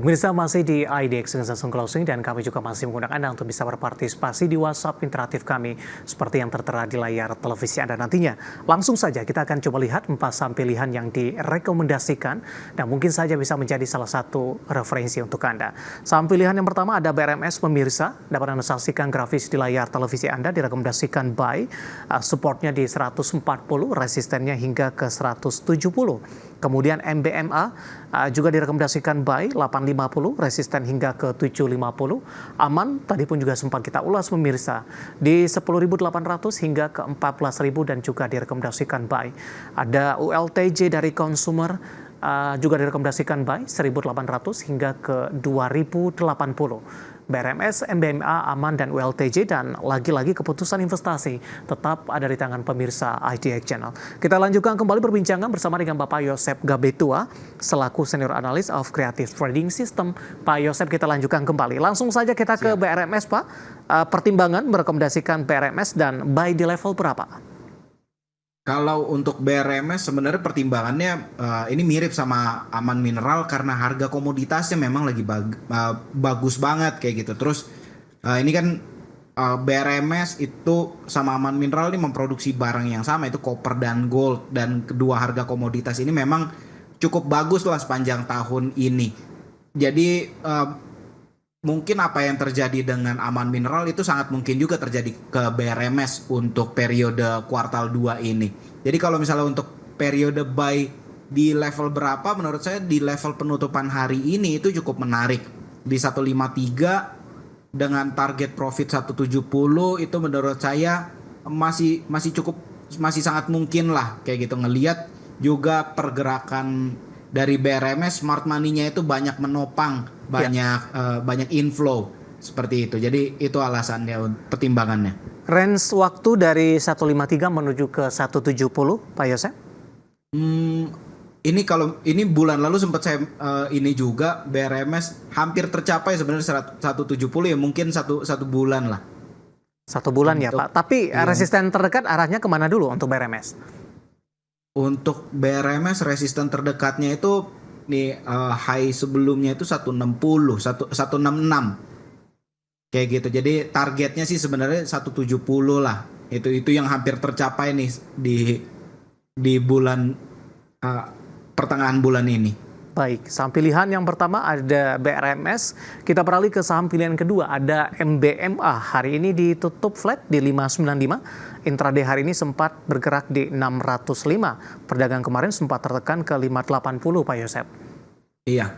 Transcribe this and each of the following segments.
Pemirsa masih di IDX Langsung Closing dan kami juga masih menggunakan Anda untuk bisa berpartisipasi di WhatsApp interaktif kami seperti yang tertera di layar televisi Anda nantinya. Langsung saja kita akan coba lihat 4 saham pilihan yang direkomendasikan dan mungkin saja bisa menjadi salah satu referensi untuk Anda. Saham pilihan yang pertama ada BRMS pemirsa, dapat Anda saksikan grafis di layar televisi Anda direkomendasikan buy, supportnya di 140, resistennya hingga ke 170. Kemudian MBMA juga direkomendasikan buy 850, resisten hingga ke 750. Aman tadi pun juga sempat kita ulas pemirsa di 10.800 hingga ke 14.000 dan juga direkomendasikan buy. Ada ULTJ dari consumer juga direkomendasikan buy 1.800 hingga ke 2.080. BRMS, MBMA, Aman, dan ULTJ, dan lagi-lagi keputusan investasi tetap ada di tangan pemirsa IDX Channel. Kita lanjutkan kembali perbincangan bersama dengan Bapak Yosep Gabetua selaku Senior Analyst of Creative Trading System. Pak Yosep, kita lanjutkan kembali. Langsung saja kita ke BRMS, Pak. Pertimbangan merekomendasikan BRMS dan buy di level berapa? Kalau untuk BRMS sebenarnya pertimbangannya ini mirip sama Aman Mineral karena harga komoditasnya memang lagi bagus banget kayak gitu. Terus ini kan BRMS itu sama Aman Mineral ini memproduksi barang yang sama, itu copper dan gold, dan kedua harga komoditas ini memang cukup bagus lah sepanjang tahun ini. Jadi mungkin apa yang terjadi dengan Aman Mineral itu sangat mungkin juga terjadi ke BRMS untuk periode kuartal 2 ini. Jadi kalau misalnya untuk periode buy di level berapa, menurut saya di level penutupan hari ini itu cukup menarik. Di 153 dengan target profit 170 itu menurut saya masih sangat mungkin lah kayak gitu. Ngelihat juga pergerakan dari BRMS, smart money-nya itu banyak menopang, banyak inflow seperti itu. Jadi itu alasannya, pertimbangannya. Range waktu dari 153 menuju ke 170, Pak Yosep? Ini bulan lalu sempat saya ini juga BRMS hampir tercapai sebenarnya 170 ya, mungkin satu bulan lah. 1 bulan ya Pak. Tapi resisten terdekat arahnya kemana dulu untuk BRMS? Untuk BRMS resisten terdekatnya itu nih high sebelumnya itu 160, 166 kayak gitu. Jadi targetnya sih sebenarnya 170 lah. Itu yang hampir tercapai nih di bulan pertengahan bulan ini. Baik, saham pilihan yang pertama ada BRMS. Kita beralih ke saham pilihan kedua, ada MBMA. Hari ini ditutup flat di 595. Intraday hari ini sempat bergerak di 605. Perdagangan kemarin sempat tertekan ke 580, Pak Yosep. Iya,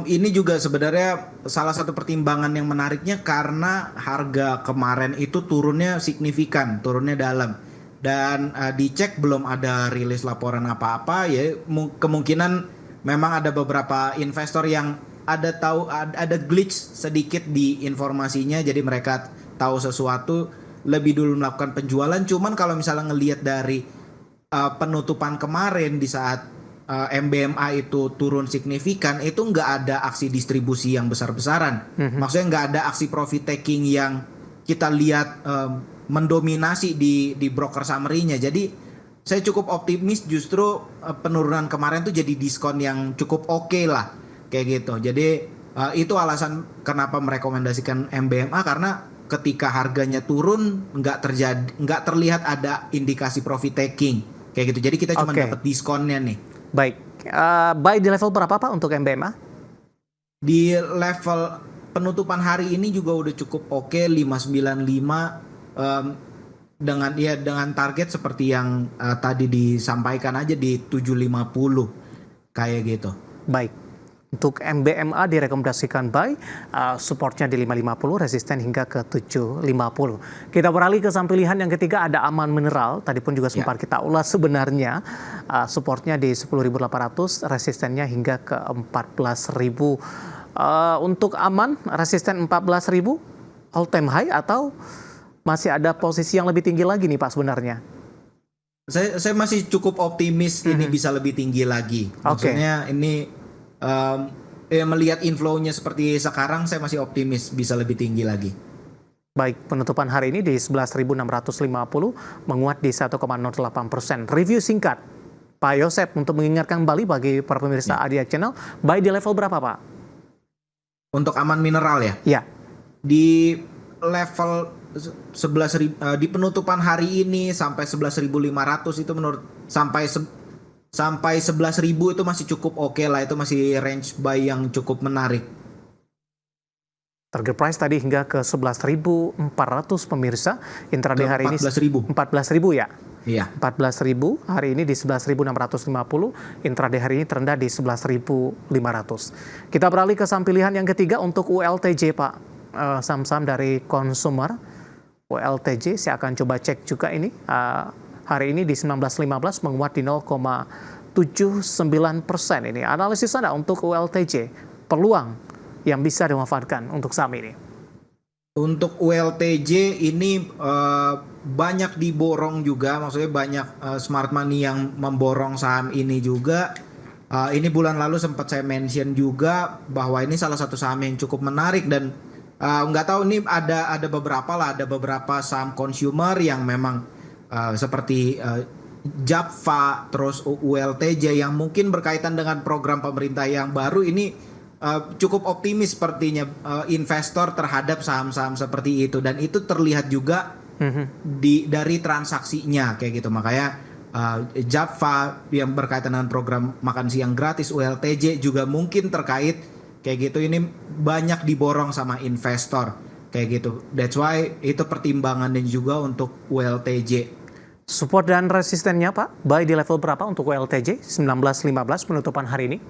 ini juga sebenarnya salah satu pertimbangan yang menariknya karena harga kemarin itu turunnya signifikan, turunnya dalam. Dan dicek belum ada rilis laporan apa-apa, ya kemungkinan memang ada beberapa investor yang ada glitch sedikit di informasinya, jadi mereka tahu sesuatu lebih dulu melakukan penjualan. Cuman kalau misalnya ngelihat dari penutupan kemarin di saat MBMA itu turun signifikan, itu nggak ada aksi distribusi yang besar-besaran. Maksudnya nggak ada aksi profit taking yang kita lihat mendominasi di broker summary-nya. Jadi saya cukup optimis justru penurunan kemarin tuh jadi diskon yang cukup oke lah kayak gitu. Jadi itu alasan kenapa merekomendasikan MBMA, karena ketika harganya turun nggak terlihat ada indikasi profit taking kayak gitu. Jadi kita cuma dapat diskonnya nih. Baik, buy di level berapa Pak untuk MBMA? Di level penutupan hari ini juga udah cukup oke, 595 dengan target seperti yang tadi disampaikan aja di 750 kayak gitu. Baik. Untuk MBMA direkomendasikan buy, supportnya di 550, resisten hingga ke 750. Kita beralih ke saham pilihan yang ketiga, ada Aman Mineral. Tadi pun juga sempat kita ulas sebenarnya. Supportnya di 10.800, resistennya hingga ke 14.000. Untuk Aman, resisten 14.000, all time high atau masih ada posisi yang lebih tinggi lagi nih Pak sebenarnya? Saya masih cukup optimis ini bisa lebih tinggi lagi. Maksudnya ini melihat inflow-nya seperti sekarang, saya masih optimis bisa lebih tinggi lagi. Baik, penutupan hari ini di 11.650, menguat di 1,08%. Review singkat, Pak Yosep, untuk mengingatkan kembali bagi para pemirsa IDX Channel, buy di level berapa Pak? Untuk aman mineral ya. Ya, Di level 11.000 di penutupan hari ini sampai 11.500 itu menurut sampai 11.000 itu masih cukup oke lah, itu masih range buy yang cukup menarik. target price tadi hingga ke 11.400 pemirsa. Intraday hari ini 14.000. 14.000 ya. Iya. 14.000, hari ini di 11.650, intraday hari ini terendah di 11.500. Kita beralih ke saham pilihan yang ketiga untuk ULTJ Pak. Saham-saham dari consumer. ULTJ saya akan coba cek juga ini. Hari ini di 19.15 menguat di 0,79% ini. Analisis Anda untuk ULTJ, peluang yang bisa dimanfaatkan untuk saham ini. Untuk ULTJ ini banyak diborong juga, maksudnya banyak smart money yang memborong saham ini juga. Ini bulan lalu sempat saya mention juga bahwa ini salah satu saham yang cukup menarik, dan nggak tahu ini ada beberapa saham consumer yang memang seperti Japfa, terus ULTJ yang mungkin berkaitan dengan program pemerintah yang baru ini. Cukup optimis sepertinya investor terhadap saham-saham seperti itu, dan itu terlihat juga dari transaksinya kayak gitu. Makanya Japfa yang berkaitan dengan program makan siang gratis, ULTJ juga mungkin terkait kayak gitu, ini banyak diborong sama investor kayak gitu. That's why itu pertimbangannya juga untuk ULTJ. Support dan resistennya Pak, buy di level berapa untuk ULTJ? 19.15 penutupan hari ini.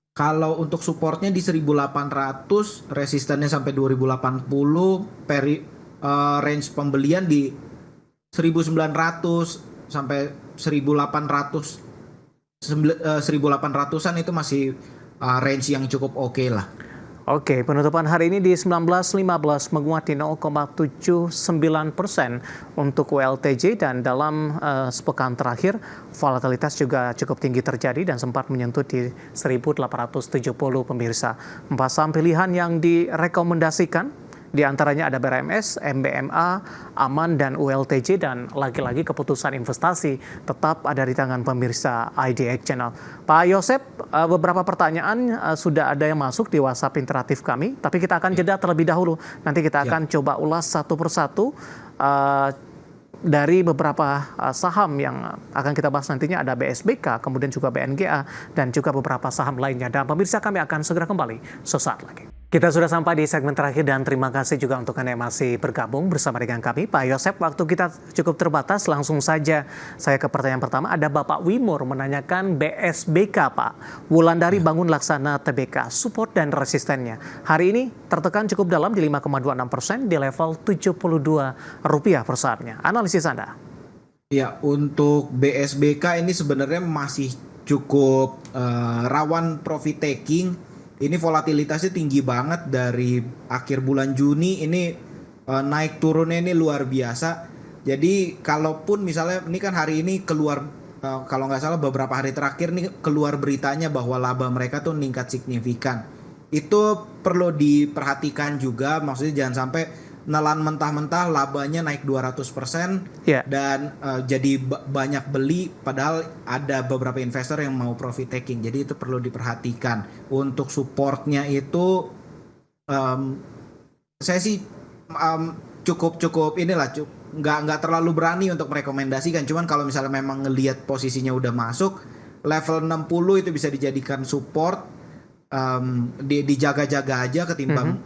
Kalau untuk supportnya di 1.800, resistannya sampai 2.080, range pembelian di 1.900 sampai 1.800, 1.800-an itu masih range yang cukup oke lah. Oke, penutupan hari ini di 19.15 menguat di 0,79% untuk ULTJ, dan dalam sepekan terakhir volatilitas juga cukup tinggi terjadi dan sempat menyentuh di 1.870 pemirsa. 4 saham pilihan yang direkomendasikan di antaranya ada BRMS, MBMA, Aman, dan ULTJ, dan lagi-lagi keputusan investasi tetap ada di tangan pemirsa IDX Channel. Pak Yosep, beberapa pertanyaan sudah ada yang masuk di WhatsApp interaktif kami, tapi kita akan jeda terlebih dahulu. Nanti kita akan coba ulas satu persatu dari beberapa saham yang akan kita bahas nantinya. Ada BSBK, kemudian juga BNGA, dan juga beberapa saham lainnya. Dan pemirsa, kami akan segera kembali sesaat lagi. Kita sudah sampai di segmen terakhir, dan terima kasih juga untuk Anda yang masih bergabung bersama dengan kami. Pak Yosep, waktu kita cukup terbatas, langsung saja saya ke pertanyaan pertama. Ada Bapak Wimur menanyakan BSBK Pak. Wulandari Bangun Laksana Tbk, support dan resistennya. Hari ini tertekan cukup dalam di 5,26% di level Rp72 per sahamnya. Analisis Anda? Ya, untuk BSBK ini sebenarnya masih cukup rawan profit taking. Ini volatilitasnya tinggi banget dari akhir bulan Juni, ini naik turunnya ini luar biasa. Jadi kalaupun misalnya ini kan hari ini keluar, kalau nggak salah beberapa hari terakhir nih keluar beritanya bahwa laba mereka tuh meningkat signifikan. Itu perlu diperhatikan juga, maksudnya jangan sampai nelan mentah-mentah labanya naik 200% dan jadi banyak beli, padahal ada beberapa investor yang mau profit taking. Jadi itu perlu diperhatikan. Untuk supportnya itu saya sih cukup inilah, nggak terlalu berani untuk merekomendasikan. Cuman kalau misalnya memang ngelihat posisinya udah masuk level 60 itu bisa dijadikan support, dijaga-jaga aja ketimbang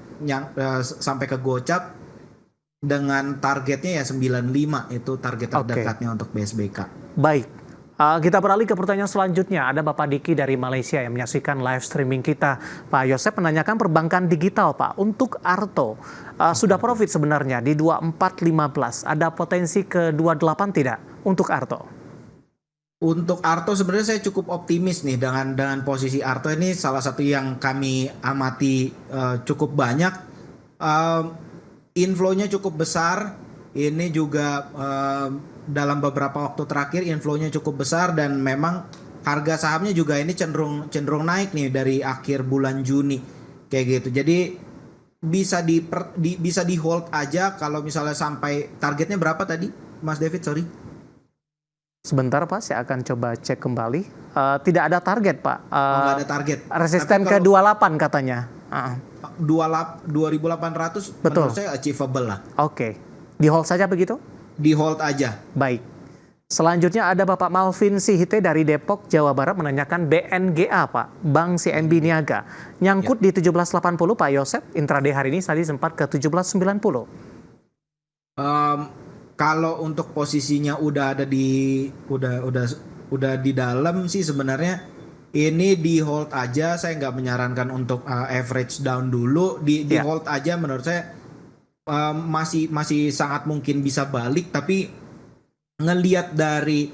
sampai ke gocap. Dengan targetnya ya 95, itu target terdekatnya untuk BSBK. Baik, kita beralih ke pertanyaan selanjutnya. Ada Bapak Diki dari Malaysia yang menyaksikan live streaming kita. Pak Yosep menanyakan perbankan digital Pak. Untuk Arto, sudah profit sebenarnya di 24.15. Ada potensi ke 28 tidak untuk Arto? Untuk Arto sebenarnya saya cukup optimis nih dengan posisi Arto ini, salah satu yang kami amati cukup banyak. Inflow-nya cukup besar. Ini juga dalam beberapa waktu terakhir inflow-nya cukup besar, dan memang harga sahamnya juga ini cenderung naik nih dari akhir bulan Juni kayak gitu. Jadi bisa di hold aja kalau misalnya sampai targetnya berapa tadi Mas David, sorry. Sebentar Pak, saya akan coba cek kembali. Tidak ada target Pak. Nggak ada target. Resisten ke 28 katanya. 2.800 Betul. menurut saya achievable lah. Oke. Di hold saja begitu? Di hold aja. Baik. Selanjutnya ada Bapak Malvin Sihite dari Depok, Jawa Barat menanyakan BNGA Pak, Bank CMB Niaga. Nyangkut di 1780 Pak Yosep, intraday hari ini tadi sempat ke 1790. Kalau untuk posisinya udah ada di udah di dalam sih sebenarnya ini di hold aja. Saya nggak menyarankan untuk average down dulu. Di hold aja menurut saya masih sangat mungkin bisa balik, tapi ngelihat dari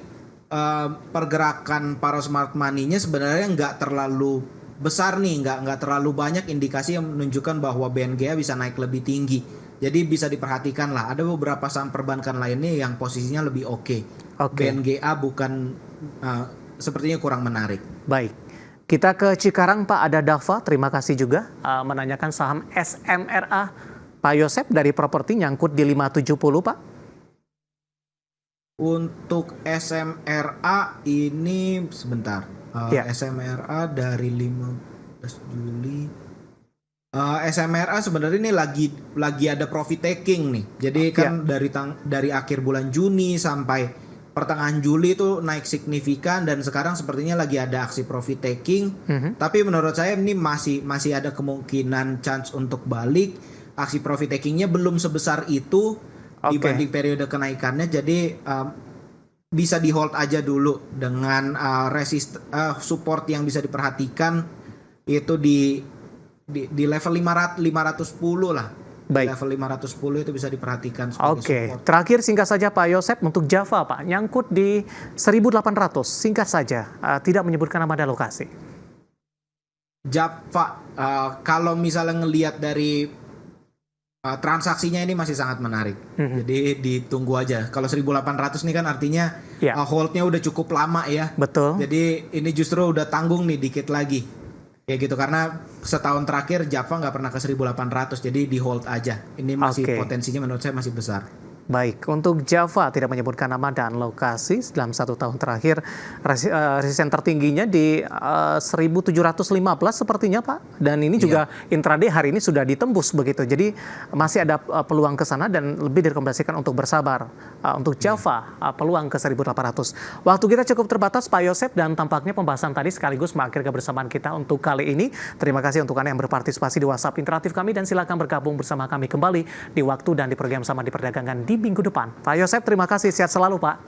pergerakan para smart money-nya sebenarnya nggak terlalu besar nih, nggak terlalu banyak indikasi yang menunjukkan bahwa BNGA bisa naik lebih tinggi. Jadi bisa diperhatikan lah. Ada beberapa saham perbankan lainnya yang posisinya lebih oke. BNGA bukan sepertinya kurang menarik. Baik. Kita ke Cikarang Pak, ada Dava, terima kasih juga menanyakan saham SMRA. Pak Yosep dari properti nyangkut di 570 Pak. Untuk SMRA ini sebentar. SMRA dari 15 Juli. SMRA sebenarnya ini lagi ada profit taking nih. Jadi kan dari akhir bulan Juni sampai pertengahan Juli itu naik signifikan dan sekarang sepertinya lagi ada aksi profit taking. Tapi menurut saya ini masih ada kemungkinan chance untuk balik. Aksi profit takingnya belum sebesar itu dibanding periode kenaikannya, jadi bisa di hold aja dulu dengan support yang bisa diperhatikan itu di level 510 lah. Baik. Level 510 itu bisa diperhatikan. Oke, terakhir singkat saja Pak Yosep untuk Java Pak, nyangkut di 1.800, singkat saja, tidak menyebutkan nama dan lokasi. Java, kalau misalnya ngelihat dari transaksinya ini masih sangat menarik. Jadi ditunggu aja. Kalau 1.800 nih kan artinya holdnya udah cukup lama ya. Betul. Jadi ini justru udah tanggung nih dikit lagi. Kayak gitu, karena setahun terakhir Java nggak pernah ke 1.800, jadi di hold aja. Ini masih potensinya menurut saya masih besar. Baik, untuk Java tidak menyebutkan nama dan lokasi dalam 1 tahun terakhir, resisten tertingginya di 1.715 sepertinya Pak. Dan ini juga intraday hari ini sudah ditembus begitu. Jadi masih ada peluang ke sana dan lebih direkomendasikan untuk bersabar. Untuk Java peluang ke 1.800. Waktu kita cukup terbatas Pak Yosep, dan tampaknya pembahasan tadi sekaligus mengakhiri kebersamaan kita untuk kali ini. Terima kasih untuk Anda yang berpartisipasi di WhatsApp interaktif kami, dan silakan bergabung bersama kami kembali di waktu dan di program sama di perdagangan di minggu depan. Pak Yosep, terima kasih. Sehat selalu, Pak.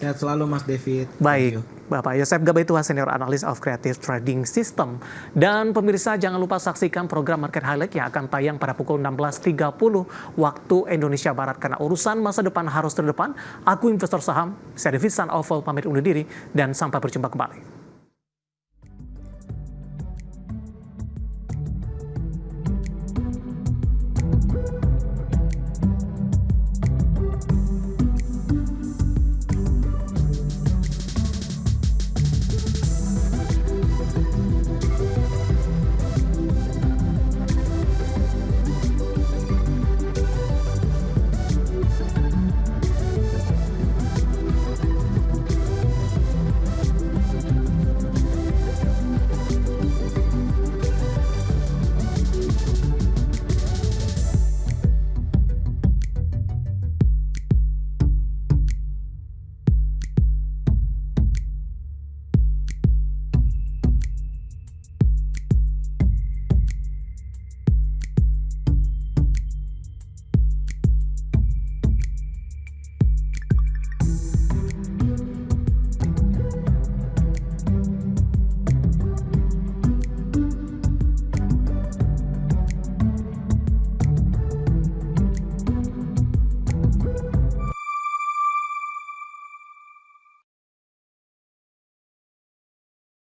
Sehat selalu, Mas David. Baik, Bapak Yosep Gabaitua, Senior Analis of Creative Trading System. Dan pemirsa, jangan lupa saksikan program Market Highlight yang akan tayang pada pukul 16.30 waktu Indonesia Barat. Karena urusan masa depan harus terdepan. Aku investor saham, saya David San Oval pamit undur diri, dan sampai berjumpa kembali.